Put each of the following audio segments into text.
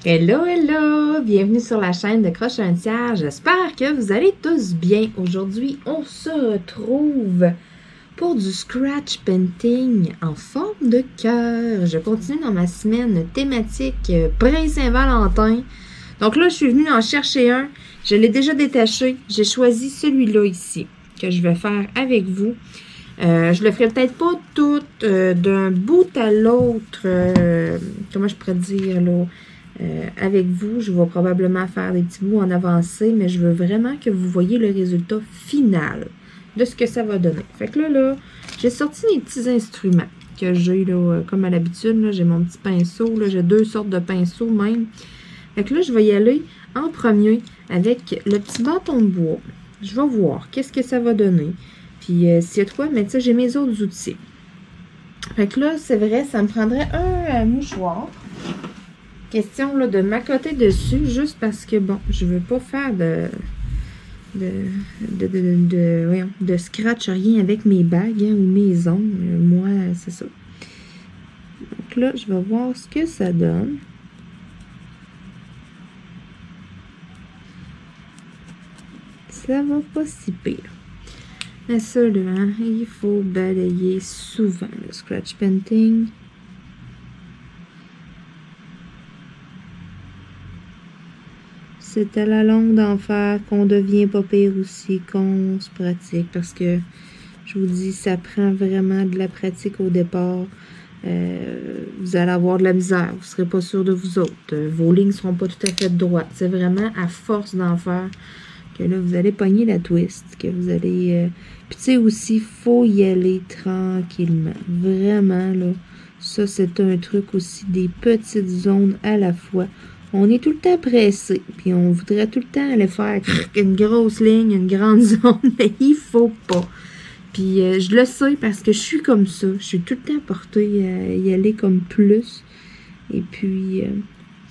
Hello, hello! Bienvenue sur la chaîne de Croche un tiers. J'espère que vous allez tous bien. Aujourd'hui, on se retrouve pour du scratch painting en forme de cœur. Je continue dans ma semaine thématique Prince-Saint-Valentin. Donc là, je suis venue en chercher un. Je l'ai déjà détaché. J'ai choisi celui-là ici que je vais faire avec vous. Je le ferai peut-être pas tout d'un bout à l'autre. Comment je pourrais dire là? Avec vous, je vais probablement faire des petits bouts en avancé, mais je veux vraiment que vous voyez le résultat final de ce que ça va donner. Fait que là, j'ai sorti mes petits instruments que j'ai, là, comme à l'habitude. J'ai mon petit pinceau, j'ai deux sortes de pinceaux même. Fait que là, je vais y aller en premier avec le petit bâton de bois. Je vais voir qu'est-ce que ça va donner. Puis, s'il y a de quoi, mais tu sais, j'ai mes autres outils. Fait que là, c'est vrai, ça me prendrait un mouchoir. Question là, de m'accoter dessus, juste parce que, bon, je veux pas faire de scratch rien avec mes bagues ou mes ongles. Moi, c'est ça. Donc là, je vais voir ce que ça donne. Ça va pas si pire. Mais ça, là, hein, il faut balayer souvent le scratch painting. C'est à la longue d'en faire qu'on devient pas pire aussi, qu'on se pratique. Parce que, je vous dis, ça prend vraiment de la pratique au départ. Vous allez avoir de la misère. Vous ne serez pas sûr de vous autres. Vos lignes ne seront pas tout à fait droites. C'est vraiment à force d'en faire que là, vous allez pogner la twist. Que vous allez... Puis tu sais aussi, il faut y aller tranquillement. Vraiment, là. Ça, c'est un truc aussi. Des petites zones à la fois. On est tout le temps pressé, puis on voudrait tout le temps aller faire une grosse ligne, une grande zone, mais il faut pas. Puis je le sais parce que je suis comme ça. Je suis tout le temps portée à y aller comme plus. Et puis,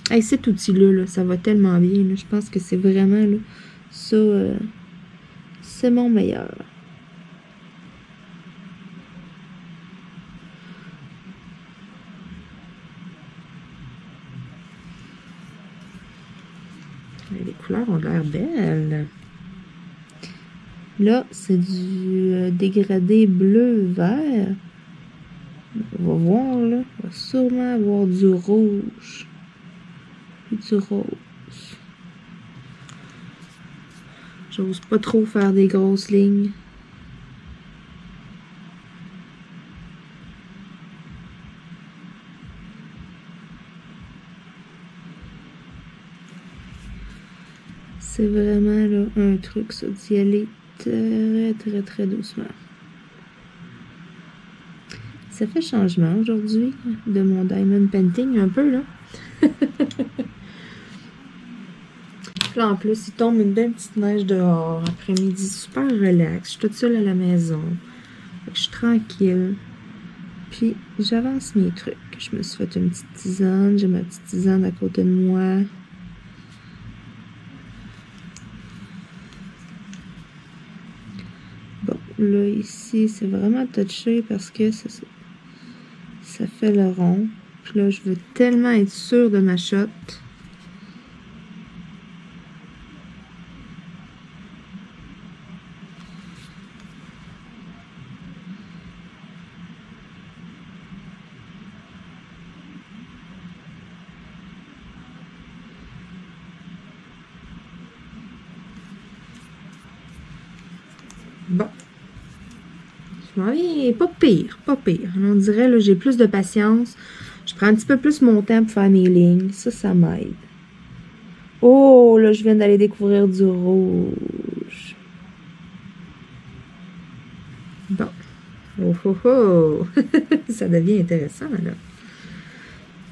hey, cet outil-là, là, ça va tellement bien. Là. Je pense que c'est vraiment, là, ça, c'est mon meilleur. Les couleurs ont l'air belles. Là, c'est du dégradé bleu-vert. On va voir, là. On va sûrement avoir du rouge. Puis du rose. J'ose pas trop faire des grosses lignes. C'est vraiment là, un truc, ça, d'y aller très doucement. Ça fait changement aujourd'hui de mon diamond painting un peu, là. Là, en plus, il tombe une belle petite neige dehors. Après-midi, super relax. Je suis toute seule à la maison. Je suis tranquille. Puis, j'avance mes trucs. Je me suis fait une petite tisane. J'ai ma petite tisane à côté de moi. Bon, là, ici, c'est vraiment touché parce que ça fait le rond. Puis là, je veux tellement être sûre de ma shot. Bon. Je m'en viens pas pire, pas pire. On dirait, là, j'ai plus de patience. Je prends un petit peu plus mon temps pour faire mes lignes. Ça m'aide. Oh, là, je viens d'aller découvrir du rouge. Bon. Oh, oh, oh. Ça devient intéressant, là.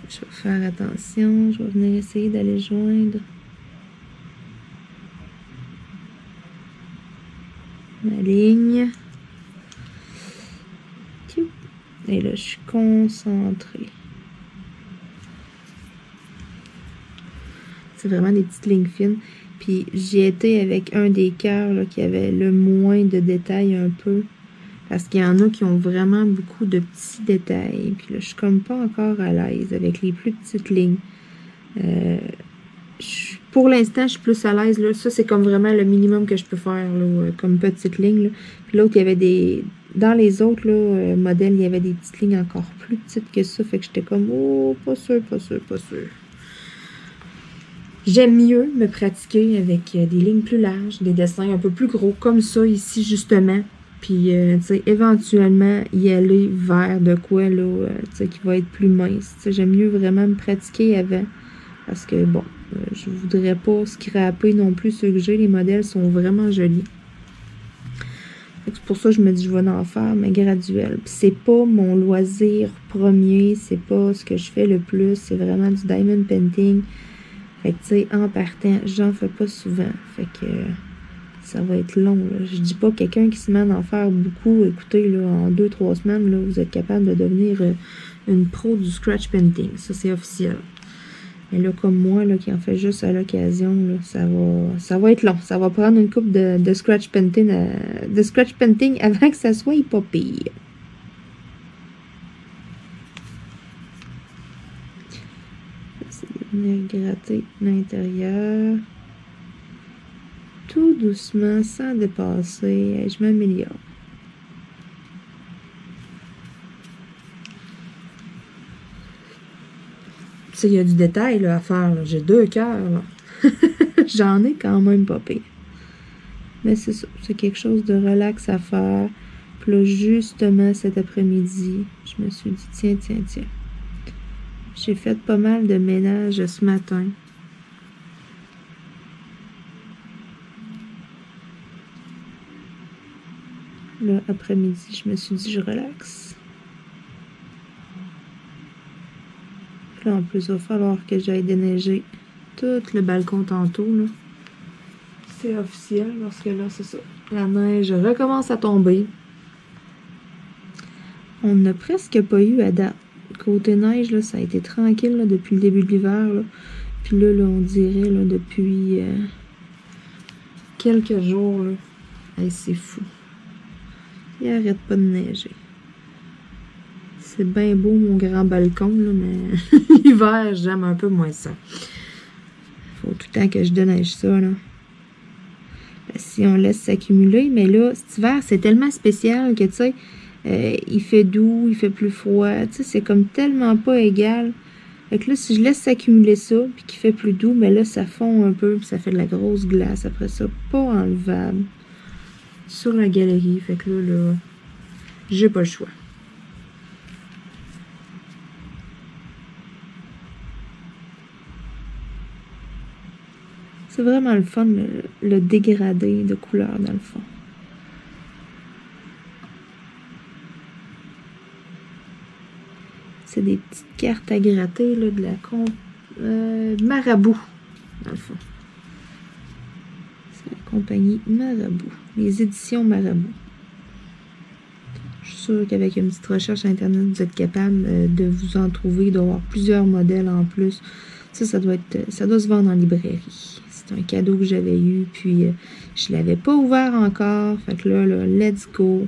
Je vais faire attention. Je vais venir essayer d'aller joindre ma ligne. Et là, je suis concentrée. C'est vraiment des petites lignes fines. Puis, j'y étais avec un des cœurs là, qui avait le moins de détails un peu. Parce qu'il y en a qui ont vraiment beaucoup de petits détails. Puis là, je suis comme pas encore à l'aise avec les plus petites lignes. Pour l'instant, je suis plus à l'aise. Ça, c'est comme vraiment le minimum que je peux faire là, comme petite ligne. Là. Puis l'autre, il y avait des... Dans les autres là, modèles, il y avait des petites lignes encore plus petites que ça. Fait que j'étais comme, oh, pas sûr, pas sûr, pas sûr. J'aime mieux me pratiquer avec des lignes plus larges, des dessins un peu plus gros, comme ça ici, justement. Puis, tu sais, éventuellement, y aller vers de quoi, là, tu sais, qui va être plus mince. Tu sais, j'aime mieux vraiment me pratiquer avant. Parce que, bon, je voudrais pas scraper non plus ceux que j'ai. Les modèles sont vraiment jolis. C'est pour ça que je me dis, je vais en faire, mais graduel. Puis c'est pas mon loisir premier, c'est pas ce que je fais le plus. C'est vraiment du diamond painting. Fait que, tu sais, en partant, j'en fais pas souvent. Fait que ça va être long, là. Je dis pas quelqu'un qui se met à en faire beaucoup. Écoutez, là, en 2-3 semaines, là, vous êtes capable de devenir une pro du scratch painting. Ça, c'est officiel. Mais là, comme moi, là, qui en fait juste à l'occasion, là, ça va être long. Ça va prendre une coupe de scratch painting avant que ça soit pas pire. C'est de venir gratter l'intérieur. Tout doucement, sans dépasser. Je m'améliore. Il y a du détail là, à faire. J'ai 2 cœurs. J'en ai quand même pas pire. Mais c'est ça. C'est quelque chose de relax à faire. Puis là, justement, cet après-midi, je me suis dit, tiens. J'ai fait pas mal de ménage ce matin. Là, après-midi, je me suis dit, je relaxe. Là, en plus, il va falloir que j'aille déneiger tout le balcon tantôt, là. C'est officiel, parce que là, c'est ça. La neige recommence à tomber. On n'a presque pas eu à date. Côté neige, là, ça a été tranquille là, depuis le début de l'hiver. Puis là, on dirait là, depuis quelques jours, là. Hey, c'est fou. Il arrête pas de neiger. C'est bien beau mon grand balcon, là, mais l'hiver, j'aime un peu moins ça. Faut tout le temps que je déneige ça, là. Si on laisse s'accumuler, mais là, cet hiver, c'est tellement spécial que, tu sais, il fait doux, il fait plus froid, tu sais, c'est comme tellement pas égal. Fait que là, si je laisse s'accumuler ça, puis qu'il fait plus doux, mais là, ça fond un peu, puis ça fait de la grosse glace après ça, pas enlevable. Sur la galerie, fait que là, j'ai pas le choix. C'est vraiment le fun, le dégradé de couleur dans le fond. C'est des petites cartes à gratter, là, de la Marabout, dans le fond. C'est la compagnie Marabout, les éditions Marabout. Je suis sûre qu'avec une petite recherche Internet, vous êtes capable de vous en trouver, d'avoir plusieurs modèles en plus. Ça doit se vendre en librairie. C'est un cadeau que j'avais eu, puis je l'avais pas ouvert encore. Fait que là, let's go.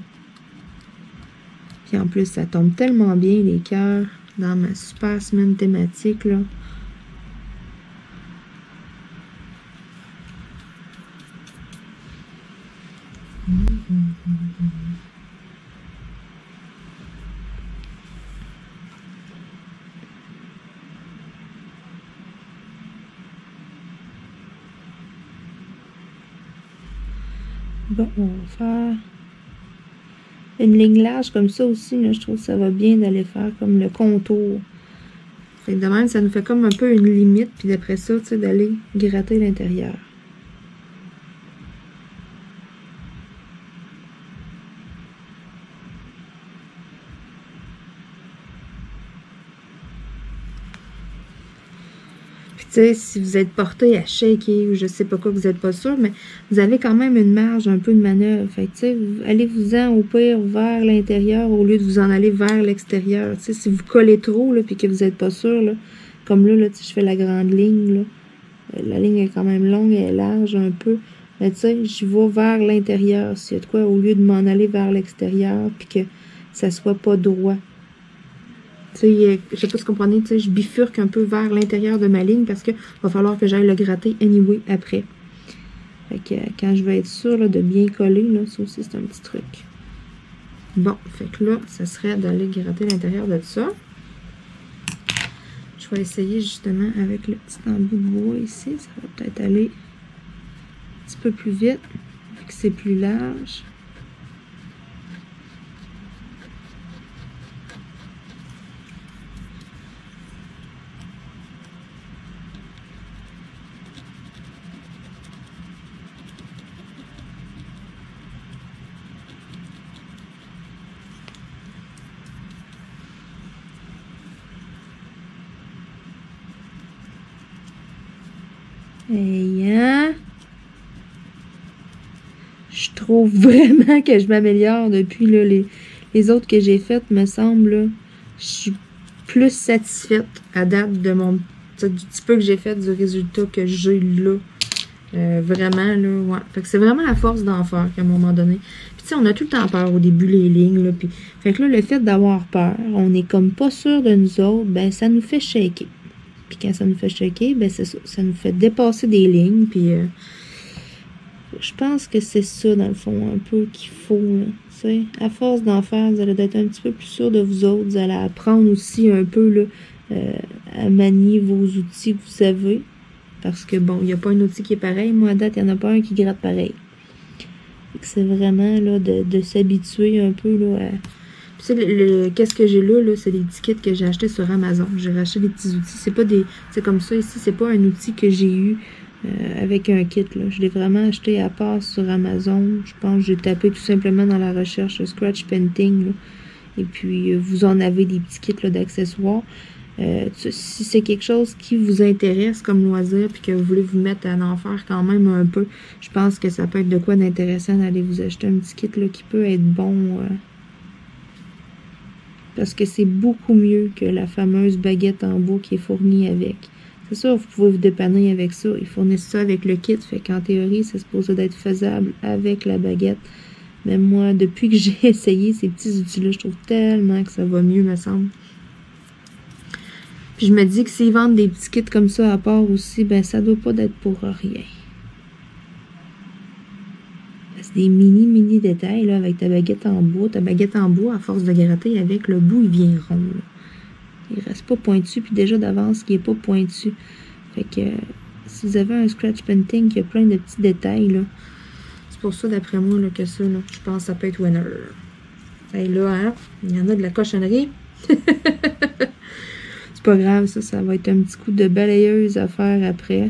Puis en plus, ça tombe tellement bien, les cœurs, dans ma super semaine thématique, là. Bon, on va faire une ligne large comme ça aussi, là, je trouve que ça va bien d'aller faire comme le contour. Fait que de même, ça nous fait comme un peu une limite, puis d'après ça, tu sais, d'aller gratter l'intérieur. Tu sais, si vous êtes porté à shaker ou je sais pas quoi, vous n'êtes pas sûr, mais vous avez quand même une marge, un peu de manœuvre. Fait que, tu sais, allez-vous-en au pire vers l'intérieur au lieu de vous en aller vers l'extérieur. Tu sais, si vous collez trop, là, puis que vous n'êtes pas sûr, là, comme là, tu sais, je fais la grande ligne, là. La ligne est quand même longue et large un peu. Mais tu sais, je vais vers l'intérieur. S'il y a de quoi, au lieu de m'en aller vers l'extérieur, puis que ça soit pas droit. Tu sais, je sais pas si vous comprenez, tu sais, je bifurque un peu vers l'intérieur de ma ligne parce que va falloir que j'aille le gratter anyway après. Fait que quand je vais être sûre là, de bien coller, là, ça aussi c'est un petit truc. Bon, fait que là, ça serait d'aller gratter l'intérieur de ça. Je vais essayer justement avec le petit embout de bois ici. Ça va peut-être aller un petit peu plus vite, vu que c'est plus large. Et hein? Je trouve vraiment que je m'améliore depuis là, les autres que j'ai faites, me semble. Là, je suis plus satisfaite à date de mon du petit peu que j'ai fait, du résultat que j'ai là. Vraiment, là, ouais. Fait que c'est vraiment à force d'en faire qu'à un moment donné. Puis tu sais, on a tout le temps peur au début, les lignes, là. Puis, fait que là, le fait d'avoir peur, on est comme pas sûr de nous autres, ben ça nous fait shaker. Puis quand ça nous fait shaker, ben c'est ça. Ça nous fait dépasser des lignes, puis je pense que c'est ça, dans le fond, un peu qu'il faut, là. Tu sais, à force d'en faire, vous allez être un petit peu plus sûr de vous autres. Vous allez apprendre aussi un peu, là, à manier vos outils que vous avez. Parce que, bon, il n'y a pas un outil qui est pareil. Moi, à date, il n'y en a pas un qui gratte pareil. C'est vraiment, là, de s'habituer un peu, là, à... Tu sais, qu'est-ce que j'ai là, c'est des petits kits que j'ai achetés sur Amazon. J'ai racheté des petits outils. C'est pas des... C'est comme ça, ici, c'est pas un outil que j'ai eu avec un kit, là. Je l'ai vraiment acheté à part sur Amazon. Je pense que j'ai tapé tout simplement dans la recherche Scratch Painting, là. Et puis, vous en avez des petits kits, là, d'accessoires. Si c'est quelque chose qui vous intéresse comme loisir puis que vous voulez vous mettre à en faire quand même un peu, je pense que ça peut être de quoi d'intéressant d'aller vous acheter un petit kit là, qui peut être bon parce que c'est beaucoup mieux que la fameuse baguette en bois qui est fournie avec. C'est sûr, vous pouvez vous dépanner avec ça. Ils fournissent ça avec le kit, fait qu'en théorie, c'est supposé d'être faisable avec la baguette. Mais moi, depuis que j'ai essayé ces petits outils-là, je trouve tellement que ça va mieux, me semble. Puis je me dis que s'ils vendent des petits kits comme ça à part aussi, ben ça doit pas d'être pour rien. C'est des mini détails là, avec ta baguette en bois. Ta baguette en bois, à force de gratter avec, le bout, il vient rond. Là. Il reste pas pointu, puis déjà d'avance, il est pas pointu. Fait que si vous avez un scratch painting qui a plein de petits détails, là, c'est pour ça, d'après moi, là, que ça, là, je pense que ça peut être winner. Et là, hein, il y en a de la cochonnerie. C'est pas grave, ça va être un petit coup de balayeuse à faire après.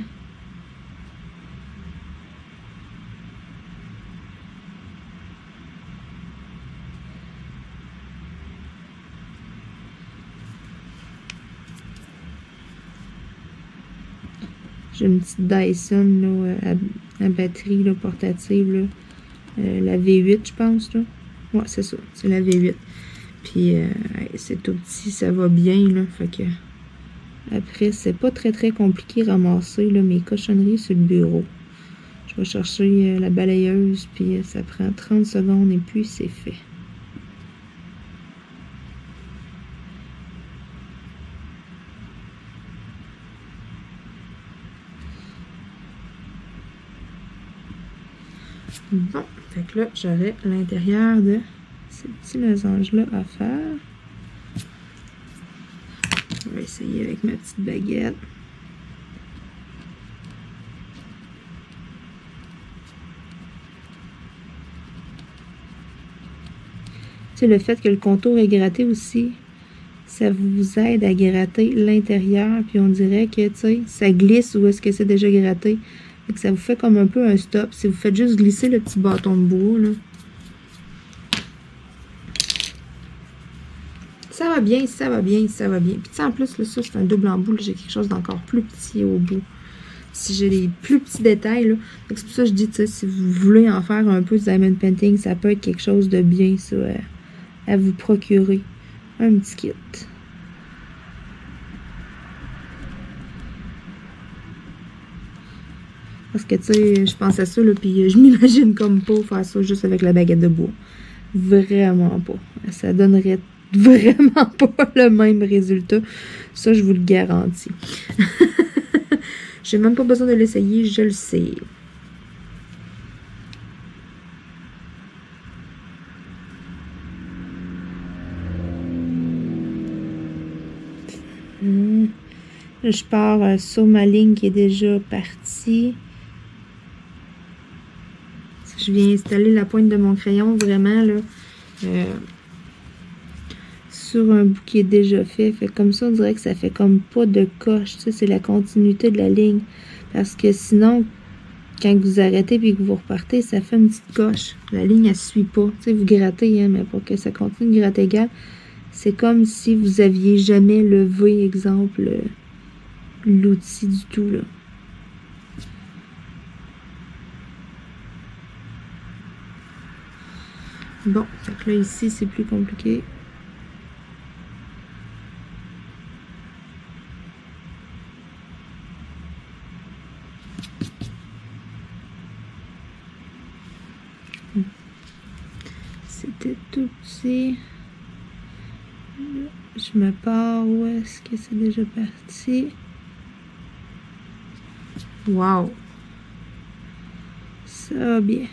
J'ai une petite Dyson là, à batterie là, portative, là. La V8, je pense. Là. Ouais, c'est ça, c'est la V8. Puis, c'est tout petit, ça va bien, là. Fait que, après, c'est pas très compliqué à ramasser, là, mes cochonneries sur le bureau. Je vais chercher la balayeuse, puis ça prend 30 secondes, et puis c'est fait. Bon, fait que là, j'aurai l'intérieur de ces petits losanges-là à faire. Je vais essayer avec ma petite baguette. Tu sais, le fait que le contour est gratté aussi, ça vous aide à gratter l'intérieur. Puis on dirait que, tu sais, ça glisse ou est-ce que c'est déjà gratté. Fait que ça vous fait comme un peu un stop. Si vous faites juste glisser le petit bâton de bois, là. Ça va bien, ça va bien, ça va bien. Puis tu sais, en plus, là, ça, c'est un double embout. J'ai quelque chose d'encore plus petit au bout. Si j'ai des plus petits détails, là. C'est pour ça que je dis, tu sais, si vous voulez en faire un peu de diamond painting, ça peut être quelque chose de bien, ça, à vous procurer. Un petit kit. Parce que, tu sais, je pense à ça, là, puis je m'imagine comme pas faire ça juste avec la baguette de bois. Vraiment pas. Ça donnerait vraiment pas le même résultat. Ça, je vous le garantis. J'ai même pas besoin de l'essayer, je le sais. Là, je pars sur ma ligne qui est déjà partie. Je viens installer la pointe de mon crayon vraiment là sur un bout qui est déjà fait. Fait comme ça, on dirait que ça fait comme pas de coche. Tu sais, c'est la continuité de la ligne. Parce que sinon, quand vous arrêtez et que vous repartez, ça fait une petite coche. La ligne, elle suit pas. Tu sais, vous grattez, hein, mais pour que ça continue de gratter égal, c'est comme si vous aviez jamais levé, exemple, l'outil du tout, là. Bon, fait que là, ici, c'est plus compliqué. C'était tout petit. Je me pars. Où est-ce que c'est déjà parti? Wow! Ça va bien.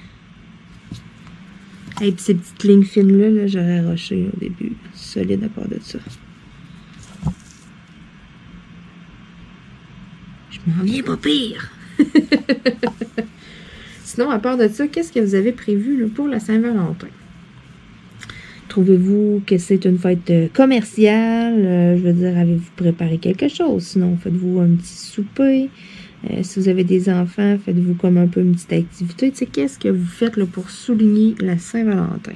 Et puis ces petites lignes fines-là, là, j'aurais rushé au début. Solide à part de ça. Je m'en viens pas pire! Sinon, à part de ça, qu'est-ce que vous avez prévu là, pour la Saint-Valentin? Trouvez-vous que c'est une fête commerciale? Je veux dire, avez-vous préparé quelque chose? Sinon, faites-vous un petit souper? Si vous avez des enfants, faites-vous comme un peu une petite activité. Tu sais, qu'est-ce que vous faites là, pour souligner la Saint-Valentin?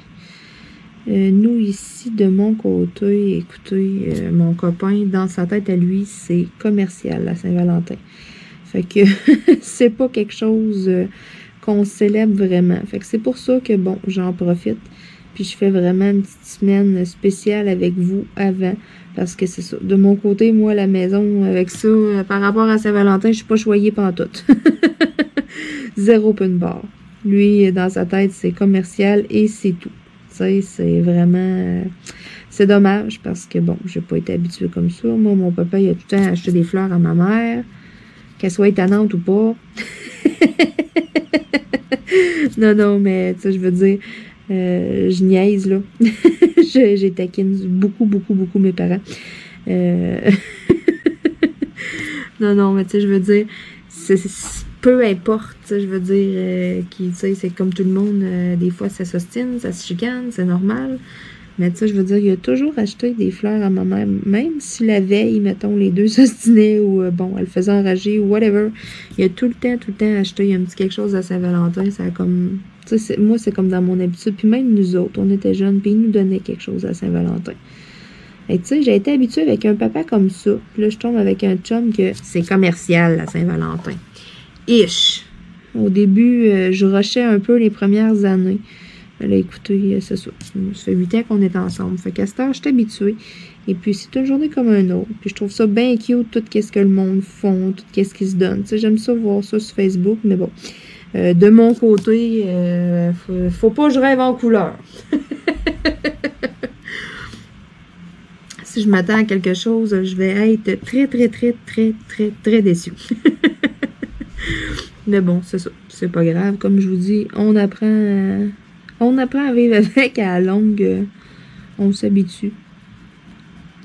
Nous, ici, de mon côté, écoutez, mon copain, dans sa tête à lui, c'est commercial, la Saint-Valentin. Fait que c'est pas quelque chose qu'on célèbre vraiment. Fait que c'est pour ça que, bon, j'en profite. Puis je fais vraiment une petite semaine spéciale avec vous avant. Parce que c'est ça. De mon côté, moi, la maison, avec ça, par rapport à Saint-Valentin, je suis pas choyée pantoute. Zéro open bar. Lui, dans sa tête, c'est commercial et c'est tout. Tu sais, c'est vraiment... c'est dommage parce que, bon, j'ai pas été habituée comme ça. Moi, mon papa, il a tout le temps acheté des fleurs à ma mère. Qu'elle soit étonnante ou pas. Non, mais, tu sais, je veux dire... je niaise, là. J'ai taquine beaucoup mes parents. Non, mais tu sais, je veux dire, peu importe, tu sais, je veux dire, tu sais, c'est comme tout le monde, des fois, ça s'ostine, ça se chicane, c'est normal. Mais tu sais, je veux dire, il a toujours acheté des fleurs à ma mère, même si la veille, mettons, les deux s'ostinaient ou, bon, elle faisait enrager ou whatever. Il a tout le temps acheté un petit quelque chose à Saint-Valentin. Ça a comme... tu sais, moi, c'est comme dans mon habitude. Puis même nous autres, on était jeunes, puis ils nous donnaient quelque chose à Saint-Valentin. Et tu sais, j'ai été habituée avec un papa comme ça. Puis là, je tombe avec un chum que c'est commercial, la Saint-Valentin. Ish! Au début, je rushais un peu les premières années. Là, écoutez, c'est ça. Ça fait 8 ans qu'on est ensemble. Fait qu'à cette heure, je suis habituée. Et puis, c'est une journée comme un autre. Puis, je trouve ça bien cute, tout ce que le monde font, tout ce qu'ils se donnent. Tu sais, j'aime ça voir ça sur Facebook, mais bon. De mon côté, faut pas que je rêve en couleur. Si je m'attends à quelque chose, je vais être très déçue. Mais bon, c'est ça. C'est pas grave. Comme je vous dis, on apprend à vivre avec à la longue. On s'habitue.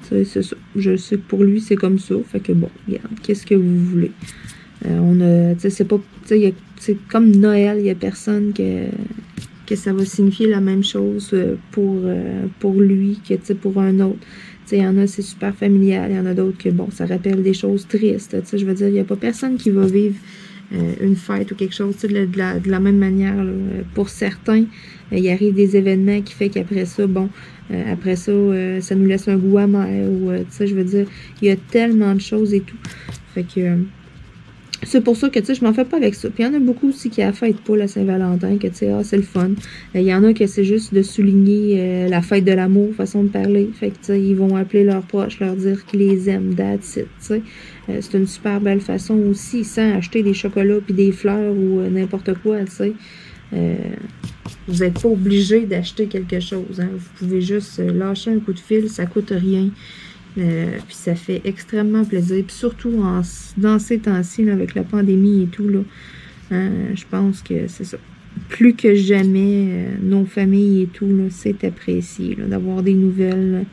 C'est ça. Je sais que pour lui, c'est comme ça. Fait que bon, regarde, qu'est-ce que vous voulez? Tu sais, c'est pas... tu sais, c'est comme Noël, il n'y a personne que ça va signifier la même chose pour lui que pour un autre. Tu sais, il y en a, c'est super familial. Il y en a d'autres que, bon, ça rappelle des choses tristes. Tu sais, je veux dire, il n'y a pas personne qui va vivre une fête ou quelque chose de la même manière. Là. Pour certains, il arrive des événements qui fait qu'après ça, bon, après ça, ça nous laisse un goût amer. Ou, tu sais, je veux dire, il y a tellement de choses et tout. Fait que... c'est pour ça que, tu sais, je m'en fais pas avec ça. Puis, il y en a beaucoup aussi qui fêtent pas la Saint-Valentin, que, tu sais, c'est le fun. Il y en a que c'est juste de souligner la fête de l'amour, façon de parler. Fait que, tu sais, ils vont appeler leurs proches, leur dire qu'ils les aiment, that's it, tu sais. C'est une super belle façon aussi, sans acheter des chocolats puis des fleurs ou n'importe quoi, tu sais. Vous n'êtes pas obligé d'acheter quelque chose. Hein. Vous pouvez juste lâcher un coup de fil, ça ne coûte rien. Puis ça fait extrêmement plaisir. Puis surtout dans ces temps-ci, avec la pandémie et tout, là, je pense que c'est ça. Plus que jamais, nos familles et tout, c'est apprécié d'avoir des nouvelles,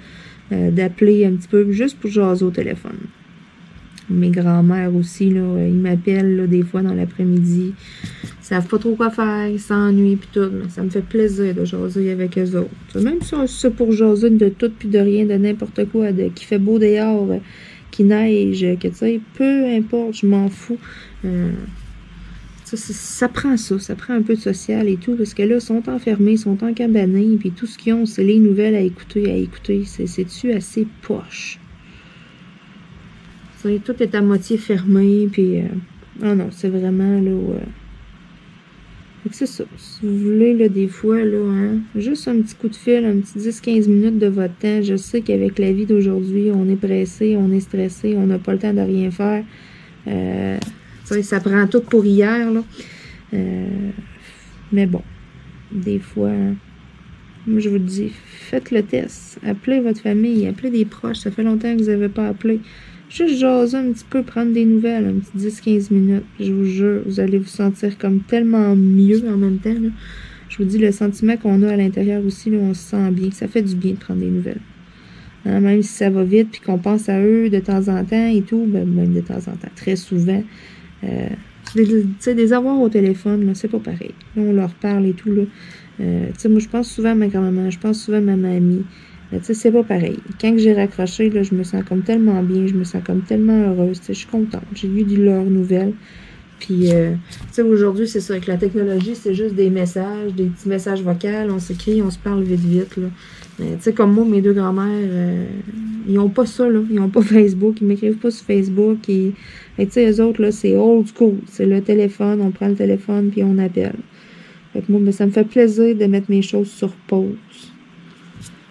d'appeler un petit peu juste pour jaser au téléphone. Mes grands-mères aussi, là, ils m'appellent des fois dans l'après-midi. Ils savent pas trop quoi faire, ils s'ennuient puis tout. Mais ça me fait plaisir de jaser avec eux autres. Même si c'est pour jaser de tout puis de rien, de n'importe quoi, qu'il fait beau dehors, qu'il neige, que tu sais, peu importe, je m'en fous. Ça prend ça prend un peu de social et tout, parce que là, ils sont enfermés, ils sont encabanés, puis tout ce qu'ils ont, c'est les nouvelles à écouter. C'est-tu assez poche? Tout est à moitié fermé, puis... non, c'est vraiment, là... c'est ça. Si vous voulez, là, des fois, là, juste un petit coup de fil, un petit 10-15 minutes de votre temps. Je sais qu'avec la vie d'aujourd'hui, on est pressé, on est stressé, on n'a pas le temps de rien faire. Ça prend tout pour hier, là. Mais bon, des fois... Moi, je vous dis, faites le test. Appelez votre famille, appelez des proches. Ça fait longtemps que vous n'avez pas appelé. Juste jaser un petit peu, prendre des nouvelles, un petit 10-15 minutes. Je vous jure, vous allez vous sentir comme tellement mieux en même temps. Là. Je vous dis, le sentiment qu'on a à l'intérieur aussi, là, on se sent bien. Ça fait du bien de prendre des nouvelles. Même si ça va vite, puis qu'on pense à eux de temps en temps et tout, même de temps en temps, très souvent. Des avoirs au téléphone, là, c'est pas pareil. Là, on leur parle et tout. Là. Moi, je pense souvent à ma grand-maman, je pense souvent à ma mamie. C'est pas pareil. Quand j'ai raccroché, là, je me sens comme tellement bien, je me sens comme tellement heureuse. Je suis contente. J'ai eu de leurs nouvelles. Puis, aujourd'hui, c'est ça. Avec la technologie, c'est juste des messages, des petits messages vocaux. On s'écrit, on se parle vite, là. Mais, comme moi, mes deux grand-mères, ils n'ont pas ça, là. Ils n'ont pas Facebook. Ils m'écrivent pas sur Facebook. Et, eux autres, là, c'est old school. C'est le téléphone. On prend le téléphone, puis on appelle. Fait que moi, ça me fait plaisir de mettre mes choses sur pause.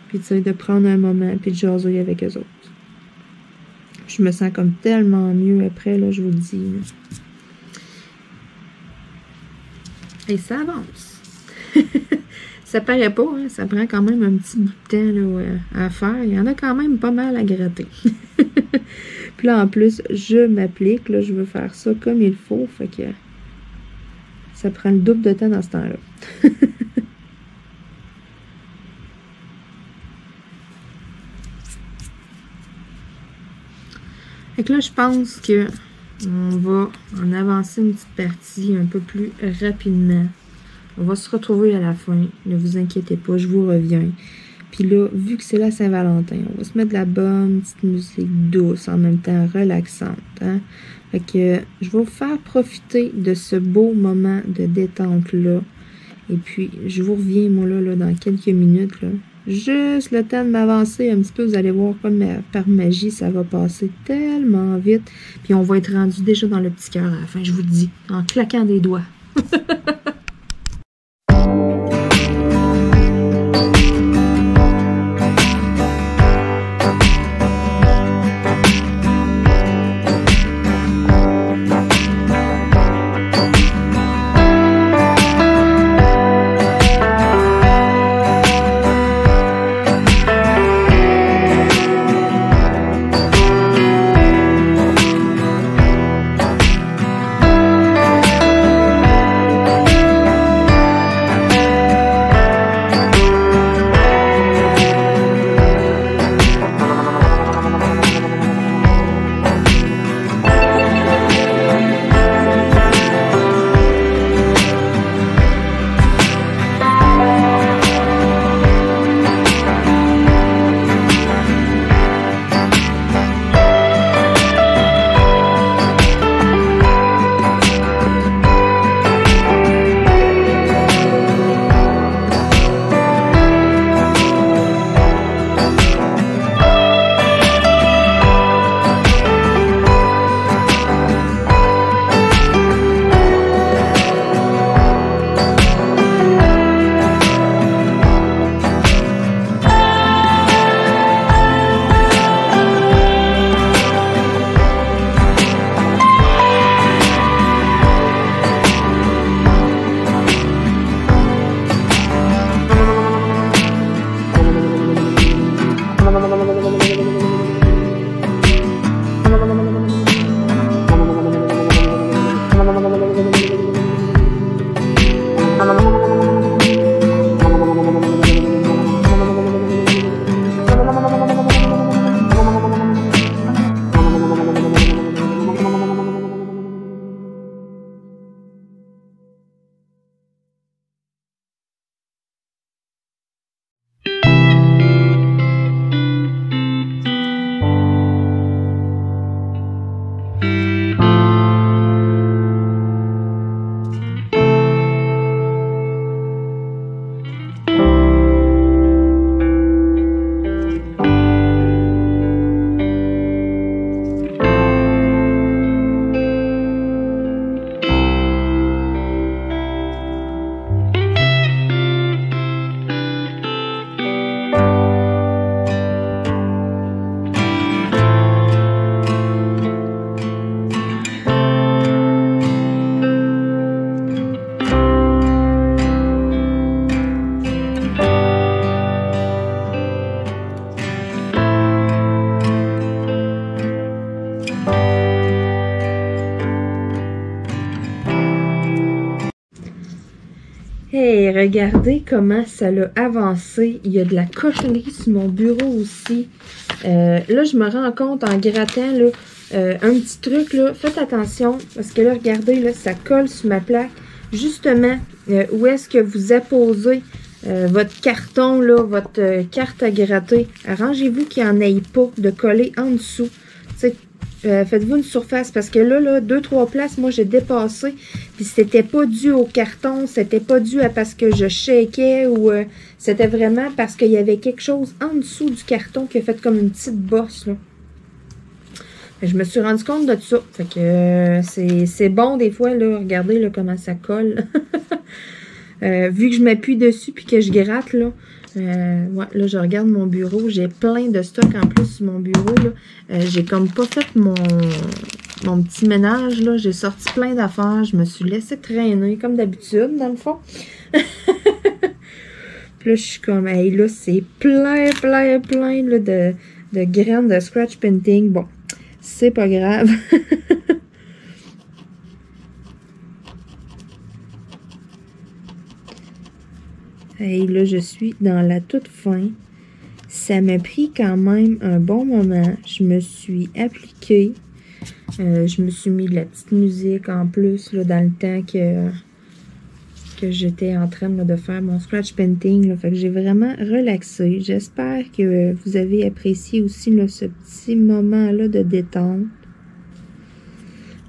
Puis, de prendre un moment, puis de jaser avec eux autres. Je me sens comme tellement mieux après, là, je vous le dis. Et ça avance. Ça paraît pas, hein? Ça prend quand même un petit bout de temps là, à faire. Il y en a quand même pas mal à gratter. Puis là, en plus, je m'applique. Là, je veux faire ça comme il faut. Fait que ça prend le double de temps dans ce temps-là. Fait que là, je pense que on va en avancer une petite partie un peu plus rapidement. On va se retrouver à la fin. Ne vous inquiétez pas, je vous reviens. Puis là, vu que c'est la Saint-Valentin, on va se mettre de la bonne petite musique douce, en même temps relaxante. Hein? Fait que je vais vous faire profiter de ce beau moment de détente-là. Et puis, je vous reviens, moi, là dans quelques minutes, là. Juste le temps de m'avancer un petit peu, vous allez voir comme par magie, ça va passer tellement vite. Puis on va être rendu déjà dans le petit cœur à la fin, je vous le dis, en claquant des doigts. regardez comment ça l'a avancé. Il y a de la cochonnerie sur mon bureau aussi. Là, je me rends compte en grattant, là, un petit truc, là. Faites attention, parce que là, regardez, là, ça colle sur ma plaque. Justement, où est-ce que vous apposez votre carton, là, votre carte à gratter. Arrangez-vous qu'il n'y en ait pas de coller en dessous. Faites-vous une surface parce que là, 2-3 places, moi, j'ai dépassé. Puis c'était pas dû au carton, c'était pas dû à parce que je shakeais ou c'était vraiment parce qu'il y avait quelque chose en dessous du carton qui a fait comme une petite bosse, là. Je me suis rendu compte de ça. Fait que c'est bon des fois, là, regardez là, comment ça colle. Vu que je m'appuie dessus puis que je gratte, là, ouais, là, je regarde mon bureau. J'ai plein de stock en plus sur mon bureau. J'ai comme pas fait mon petit ménage. Là. J'ai sorti plein d'affaires. Je me suis laissé traîner comme d'habitude, dans le fond. Puis là, je suis comme, hey, là, c'est plein là, de graines de scratch painting. Bon, c'est pas grave. Et là, je suis dans la toute fin. Ça m'a pris quand même un bon moment. Je me suis appliquée. Je me suis mis de la petite musique en plus là, dans le temps que j'étais en train là, de faire mon scratch painting. Là. Fait que j'ai vraiment relaxé. J'espère que vous avez apprécié aussi là, ce petit moment-là de détente.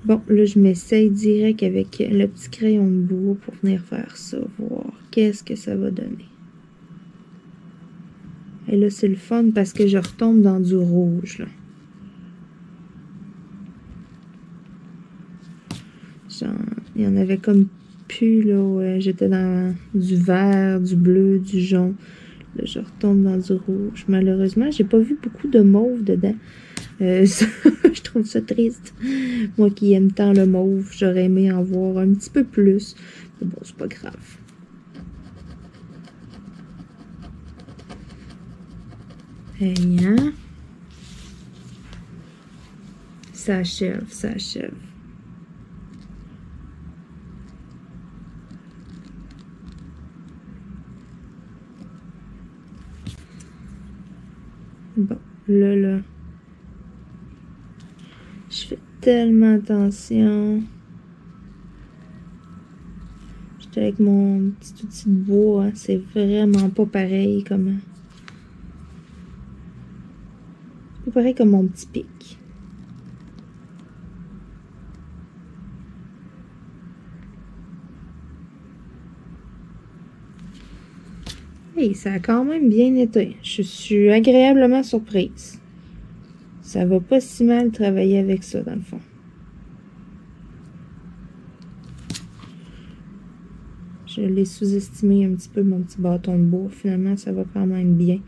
Bon, là, je m'essaye direct avec le petit crayon de bois pour venir faire ça, voir qu'est-ce que ça va donner. Et là, c'est le fun parce que je retombe dans du rouge, là. Genre, il y en avait comme plus, là, où j'étais dans du vert, du bleu, du jaune. Là, je retombe dans du rouge. Malheureusement, j'ai pas vu beaucoup de mauve dedans. Ça, je trouve ça triste. Moi qui aime tant le mauve, j'aurais aimé en voir un petit peu plus. Mais bon, c'est pas grave. Hey, hein? Ça achève, ça achève. Bon, là. Je fais tellement attention. J'étais avec mon petit outil de bois. Hein. C'est vraiment pas pareil comme... C'est pas pareil comme mon petit pic. Hey, ça a quand même bien été. Je suis agréablement surprise. Ça va pas si mal travailler avec ça, dans le fond. Je l'ai sous-estimé un petit peu, mon petit bâton de bois. Finalement, ça va quand même bien.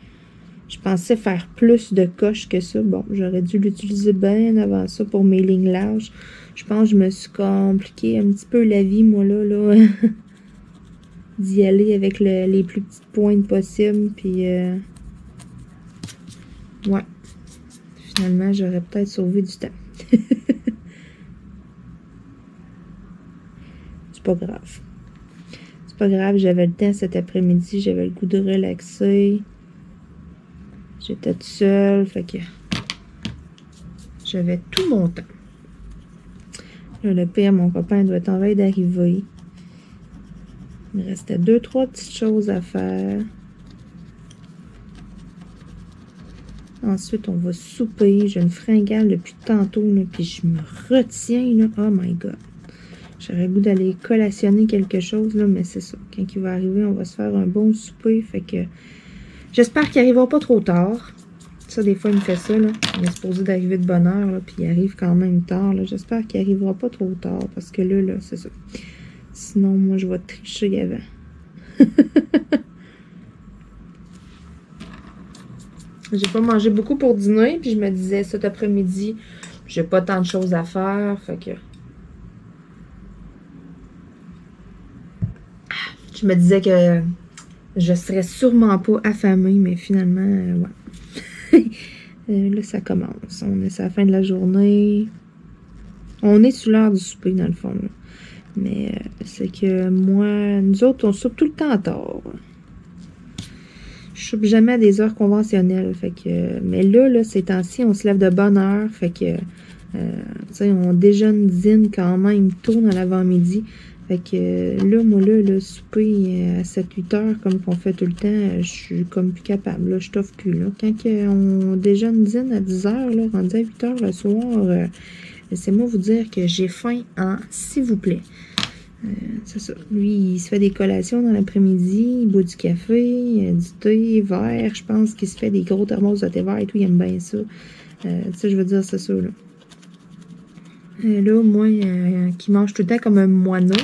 Je pensais faire plus de coches que ça. Bon, j'aurais dû l'utiliser bien avant ça pour mes lignes larges. Je pense que je me suis compliqué un petit peu la vie, moi, là. D'y aller avec les plus petites pointes possibles. Puis, ouais. Finalement, j'aurais peut-être sauvé du temps. C'est pas grave. C'est pas grave, j'avais le temps cet après-midi. J'avais le goût de relaxer. J'étais toute seule, fait que j'avais tout mon temps. Là, le pire, mon copain doit être en train d'arriver. Il me restait 2-3 petites choses à faire. Ensuite, on va souper. J'ai une fringale depuis tantôt, là, puis je me retiens, là. Oh my God. J'aurais le goût d'aller collationner quelque chose, là, mais c'est ça. Quand il va arriver, on va se faire un bon souper. Fait que j'espère qu'il n'arrivera pas trop tard. Ça, des fois, il me fait ça, là. Il est supposé d'arriver de bonne heure, là, puis il arrive quand même tard, là. J'espère qu'il n'arrivera pas trop tard, parce que là, c'est ça. Sinon, moi, je vais tricher avant. J'ai pas mangé beaucoup pour dîner, puis je me disais, cet après-midi, j'ai pas tant de choses à faire, fait que... Je me disais que je serais sûrement pas affamée, mais finalement, ouais. Là, ça commence. On est à la fin de la journée. On est sous l'heure du souper, dans le fond, là. Mais c'est que moi, nous autres, on soupe tout le temps tard. Je soupe jamais à des heures conventionnelles. Fait que, mais là, ces temps-ci, on se lève de bonne heure. Fait que, tu sais, on déjeune, dîne quand même tôt dans l'avant-midi. Fait que là, moi, le souper à 7-8 heures, comme qu'on fait tout le temps, je suis comme plus capable. Là, je t'offre plus. Là. Quand on déjeune, dîne à 10 heures, là, rendu à 8 heures le soir, laissez-moi vous dire que j'ai faim en s'il vous plaît. C'est ça. Lui, il se fait des collations dans l'après-midi, il boit du café, du thé vert. Je pense qu'il se fait des gros thermos de thé vert et tout, il aime bien ça. Ça, je veux dire, c'est ça, là. Là, moi, qui mange tout le temps comme un moineau,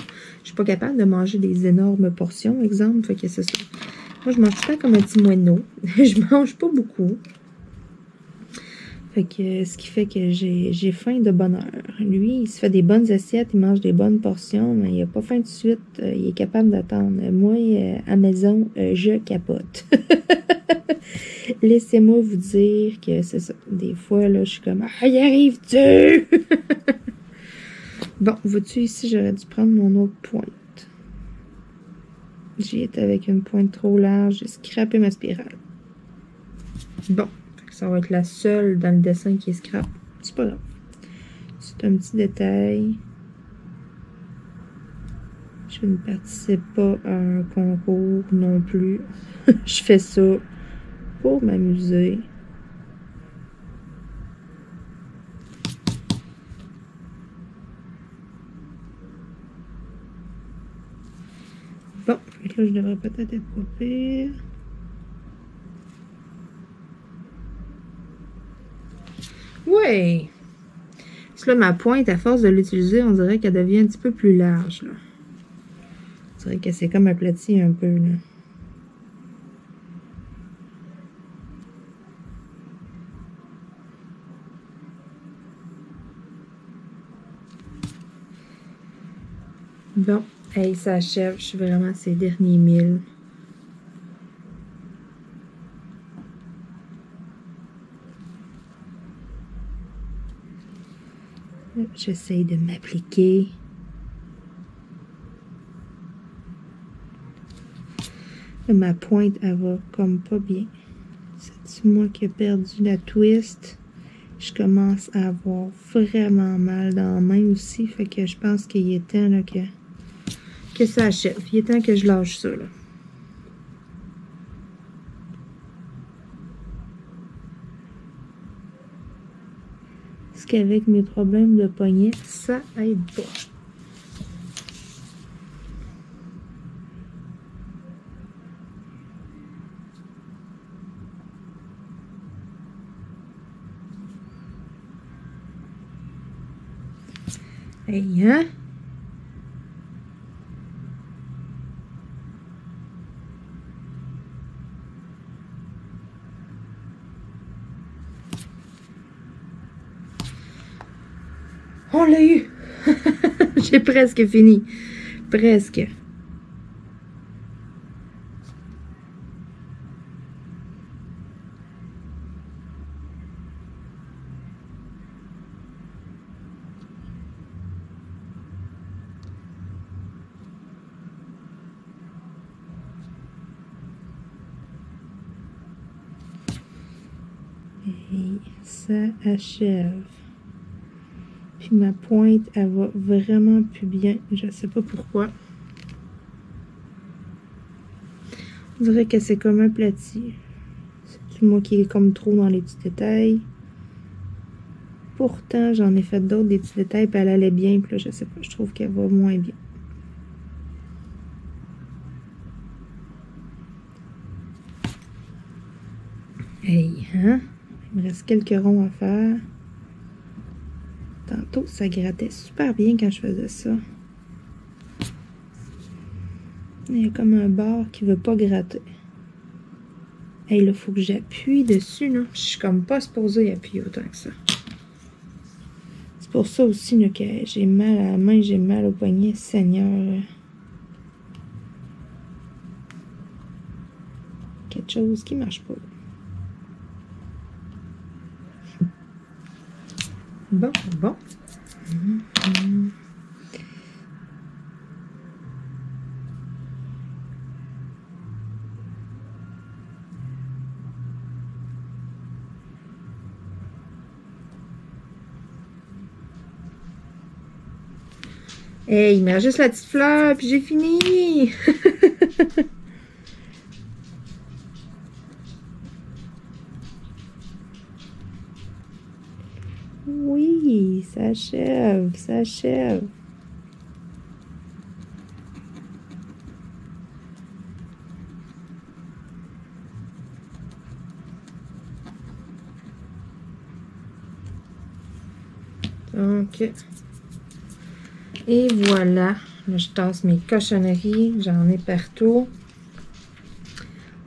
je suis pas capable de manger des énormes portions, exemple. Fait que c'est ça. Moi, je mange tout le temps comme un petit moineau. Je mange pas beaucoup. Fait que, ce qui fait que j'ai faim de bonne heure. Lui, il se fait des bonnes assiettes, il mange des bonnes portions, mais il a pas faim tout de suite. Il est capable d'attendre. Moi, à maison, je capote. Laissez-moi vous dire que c'est ça. Des fois, là, je suis comme « Ah, y arrive-tu? » Bon, vois-tu, ici, j'aurais dû prendre mon autre pointe. J'y étais avec une pointe trop large, j'ai scrappé ma spirale. Bon. Ça va être la seule dans le dessin qui est scrap. C'est pas grave. C'est un petit détail. Je ne participe pas à un concours non plus. Je fais ça pour m'amuser. Bon, là, je devrais peut-être être pas pire. Ouais! Parce que là, ma pointe, à force de l'utiliser, on dirait qu'elle devient un petit peu plus large, là. On dirait qu'elle s'est comme aplatie un peu, là. Bon, hey, ça achève. Je suis vraiment à ces derniers 1000. J'essaye de m'appliquer. Ma pointe, elle va comme pas bien. C'est moi qui ai perdu la twist. Je commence à avoir vraiment mal dans la main aussi. Fait que je pense qu'il est temps là, que ça achève. Il est temps que je lâche ça. Là. Parce qu'avec mes problèmes de poignet, ça aide pas. Hey, hein? On l'a eu! J'ai presque fini. Presque. Et ça achève. Puis ma pointe, elle va vraiment plus bien. Je sais pas pourquoi. On dirait que c'est comme aplati. C'est moi qui est comme trop dans les petits détails. Pourtant, j'en ai fait d'autres, des petits détails, puis elle allait bien. Puis là, je sais pas, je trouve qu'elle va moins bien. Hey, hein? Il me reste quelques ronds à faire. Tantôt, ça grattait super bien quand je faisais ça. Il y a comme un bord qui veut pas gratter. Hey, là, il faut que j'appuie dessus, là. Je suis comme pas supposée appuyer autant que ça. C'est pour ça aussi là, que j'ai mal à la main, j'ai mal au poignet, Seigneur. Quelque chose qui marche pas. Bon. Hey, il me reste juste la petite fleur, puis j'ai fini! Oui, ça achève, ça achève. Donc, et voilà. Là, je tasse mes cochonneries, j'en ai partout.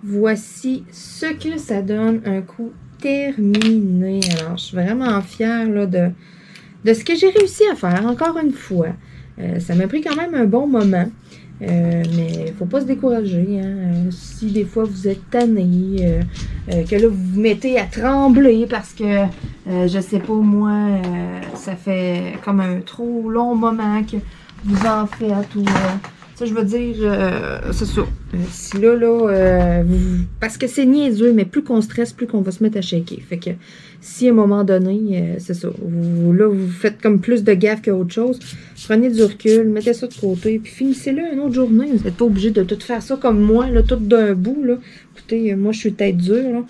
Voici ce que ça donne un coup terminé. Alors, je suis vraiment fière là, de ce que j'ai réussi à faire, encore une fois. Ça m'a pris quand même un bon moment. Mais il ne faut pas se décourager. Hein? Si des fois vous êtes tanné, que là vous vous mettez à trembler parce que, je sais pas moi, ça fait comme un trop long moment que vous en faites ou... ça, je veux dire, c'est ça. Si là, parce que c'est niaiseux, mais plus qu'on stresse, plus qu'on va se mettre à shaker. Fait que si à un moment donné, c'est ça, vous faites comme plus de gaffe qu'autre chose, prenez du recul, mettez ça de côté, puis finissez-le une autre journée. Vous n'êtes pas obligé de tout faire ça comme moi, là, tout d'un bout, là. Écoutez, moi, je suis tête dure, là.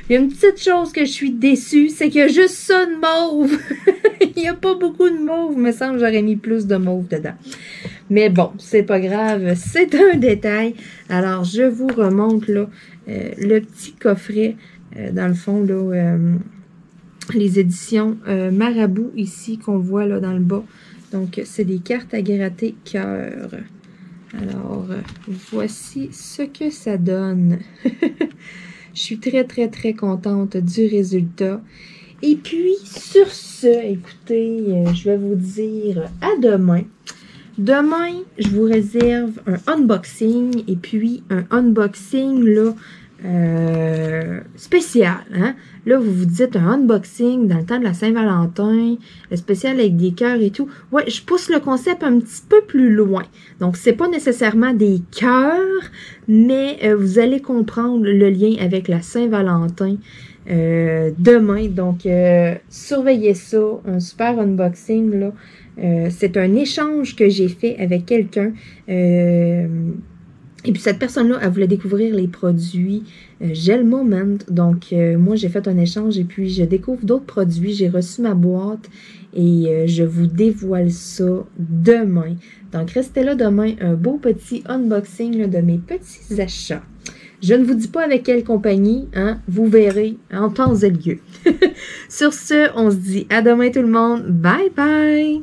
Il y a une petite chose que je suis déçue, c'est qu'il y a juste ça de mauve. Il n'y a pas beaucoup de mauve, il me semble que j'aurais mis plus de mauve dedans. Mais bon, c'est pas grave, c'est un détail. Alors, je vous remonte là le petit coffret, dans le fond, là, les éditions Marabout ici qu'on voit là dans le bas. Donc, c'est des cartes à gratter cœur. Alors, voici ce que ça donne. Je suis très, très, très contente du résultat. Et puis, sur ce, écoutez, je vais vous dire à demain. Demain, je vous réserve un unboxing et puis un unboxing là, spécial. Hein? Là, vous vous dites un unboxing dans le temps de la Saint-Valentin, spécial avec des cœurs et tout. Ouais, je pousse le concept un petit peu plus loin. Donc, c'est pas nécessairement des cœurs, mais vous allez comprendre le lien avec la Saint-Valentin demain. Donc, surveillez ça. Un super unboxing, là. C'est un échange que j'ai fait avec quelqu'un. Et puis cette personne-là, elle voulait découvrir les produits Gel Moment. Donc, moi, j'ai fait un échange et puis je découvre d'autres produits. J'ai reçu ma boîte et je vous dévoile ça demain. Donc, restez là demain, un beau petit unboxing là, de mes petits achats. Je ne vous dis pas avec quelle compagnie, hein, vous verrez en temps et lieu. Sur ce, on se dit à demain tout le monde. Bye bye!